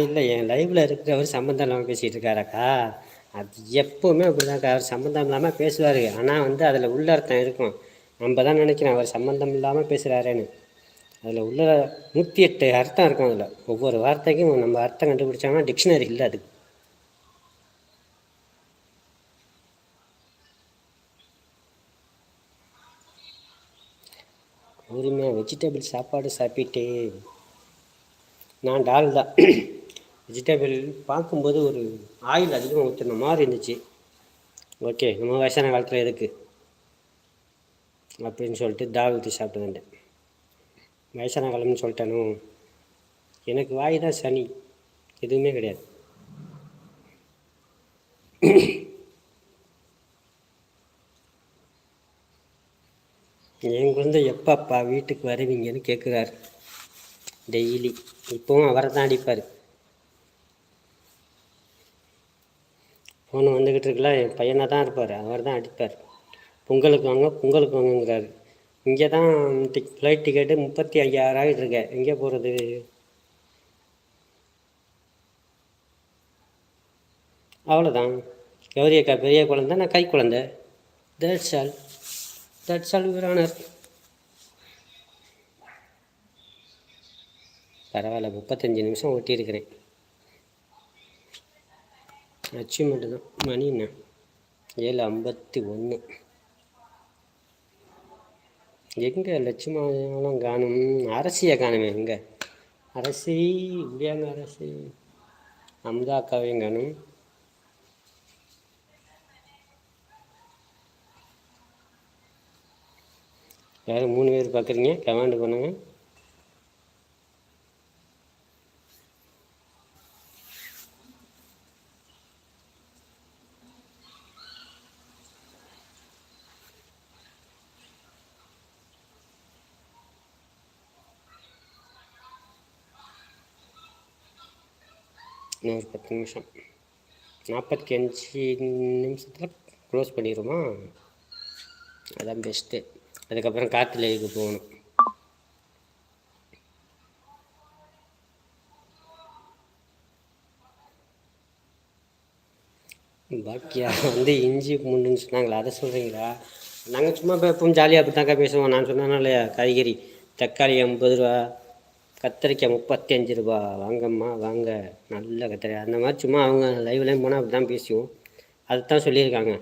இல்லை என் லைவில் இருக்கிறவர் சம்மந்தம் இல்லாமல் பேசிகிட்டு இருக்காராக்கா. அது எப்போவுமே அப்படிதான்க்கா. அவர் சம்மந்தம் இல்லாமல் பேசுவார். ஆனால் வந்து அதில் உள்ள அர்த்தம் இருக்கும். நம்ம தான் நினைக்கிறோம் அவர் சம்மந்தம் இல்லாமல் பேசுகிறாரேன்னு. அதில் உள்ள 108 அர்த்தம் இருக்கும். அதில் ஒவ்வொரு வார்த்தைக்கும் நம்ம அர்த்தம் கண்டுபிடிச்சோம்னா டிக்ஷனரி இல்லை அது. உரிமையாக வெஜிடபிள் சாப்பாடு சாப்பிட்டே. நான் டால் தான். வெஜிடபிள் பார்க்கும்போது ஒரு ஆயில் அதிகமாக ஊற்றுன மாதிரி இருந்துச்சு. ஓகே, நம்ம வயசான காலத்தில் எதுக்கு அப்படின்னு சொல்லிட்டு தால் ஊற்றி சாப்பிட்டு வந்தேன். வயசான காலம்னு சொல்லிட்டேனோ. எனக்கு வாய் தான் சனி, எதுவுமே கிடையாது. என் குழந்தை எப்பப்பா வீட்டுக்கு வருவீங்கன்னு கேட்குறாரு டெய்லி. இப்போவும் அவரை தான் அடிப்பார். ஃபோன் வந்துக்கிட்டு இருக்கலாம், என் பையனாக தான் இருப்பார், அவர் தான் அடிப்பார். பொங்கலுக்கு வாங்க பொங்கலுக்கு வாங்குங்கிறாரு. இங்கே தான் ஃப்ளைட் டிக்கெட்டு 35,000 ஆகிட்டு இருக்கேன். எங்கே போகிறது? அவ்வளோதான். கௌரி அக்கா பெரிய குழந்தை, நான் கை குழந்தை. That's all your honour. பரவாயில்ல, 35 நிமிஷம் ஓட்டியிருக்கிறேன். அச்சீவ்மெண்ட்டு தான். மணி என்ன? 7:51. எங்கே லட்சுமாவெல்லாம் காணும்? அரசியை காணுமே. எங்கே அரசி? இப்படியாங்க அரசி. அமுதா அக்காவையும் காணும். யாரும் 3 பேர் பார்க்குறீங்க? கமெண்ட் பண்ணுங்கள். இன்னும் ஒரு 10 நிமிஷம். 45 நிமிஷத்தில் க்ளோஸ் பண்ணிடுவோமா? அதான் பெஸ்ட்டு. அதுக்கப்புறம் காற்று லைவுக்கு போகணும். பாக்கியா வந்து இஞ்சி பூண்டுன்னு சொன்னாங்களா, அதை சொல்கிறீங்களா? நாங்கள் சும்மா எப்பவும் ஜாலியாக அப்படி தாக்கா பேசுவோம். நான் சொன்னேன்னா இல்லையா, காய்கறி தக்காளி 50 ரூபா, கத்திரிக்காய் 35 ரூபா, வாங்கம்மா வாங்க நல்ல கத்திரிக்காய், அந்த மாதிரி சும்மா அவங்க லைவ்லேயும் போனால் அப்படி தான் பேசுவோம். அதுதான் சொல்லியிருக்காங்க.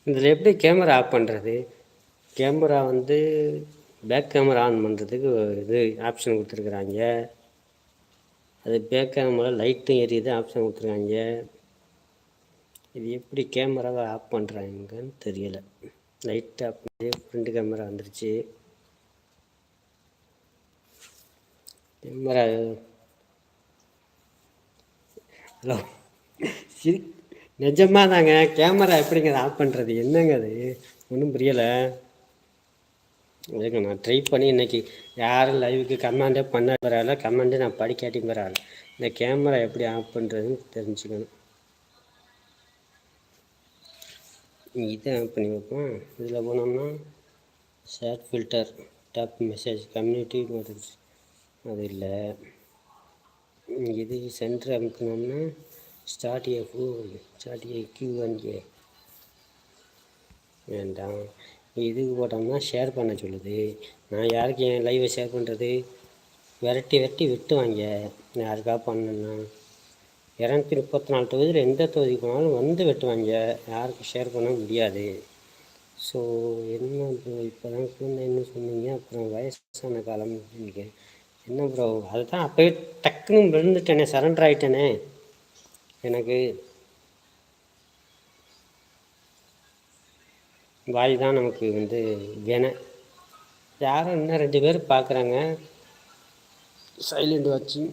இதில் எப்படி கேமரா ஆஃப் பண்ணுறது? கேமரா வந்து பேக் கேமரா ஆன் பண்ணுறதுக்கு இது ஆப்ஷன் கொடுத்துருக்குறாங்க. அது பேக் கேமரா லைட்டும் எரியுது ஆப்ஷன் கொடுத்துருக்காங்க. இது எப்படி கேமராவை ஆஃப் பண்ணுறாங்கன்னு தெரியலை. லைட் ஆஃப் பண்ணி ஃப்ரண்ட் கேமரா வந்துருச்சு. கேமரா ஹலோ சரி, நிஜமாக தாங்க. கேமரா எப்படிங்க அதை ஆஃப் பண்ணுறது? என்னங்க அது ஒன்றும் புரியலை. அதுக்கு நான் ட்ரை பண்ணி இன்றைக்கி யாரும் லைவுக்கு கமெண்டே பண்ண பரவாயில்ல, கமெண்ட்டு நான் படிக்காட்டி பரவாயில்ல. இந்த கேமரா எப்படி ஆஃப் பண்ணுறதுன்னு தெரிஞ்சுக்கணும். இதை ஆஃப் பண்ணி வைப்போம். இதில் போனோம்னா share filter, top message, community message, அது இல்லை. இது சென்டர் அமுக்கணும்னா ஸ்டார்ட் ஏ Q&A வேண்டாம். இதுக்கு போட்டோம்னா ஷேர் பண்ண சொல்லுது. நான் யாருக்கு என் லைவை ஷேர் பண்ணுறது? விரட்டி விட்டுவாங்க. யாருக்காக பண்ணணுன்னா 234 தொகுதியில் எந்த தொகுதி போனாலும் வந்து வெட்டுவாங்க. யாருக்கும் ஷேர் பண்ண முடியாது. ஸோ என்ன ப்ரோ இப்போ தான் என்ன சொன்னீங்க, அப்புறம் வயசான காலம் இருக்கேன். என்ன ப்ரோ, அதுதான் அப்போயே டக்குன்னு விழுந்துட்டேனே, சரண்டர் ஆகிட்டேனே. எனக்கு வாய் தான் நமக்கு வந்து வேணை. யாரும் இன்னும் 2 பேர் பார்க்குறாங்க. சைலண்ட் வாட்சிங்.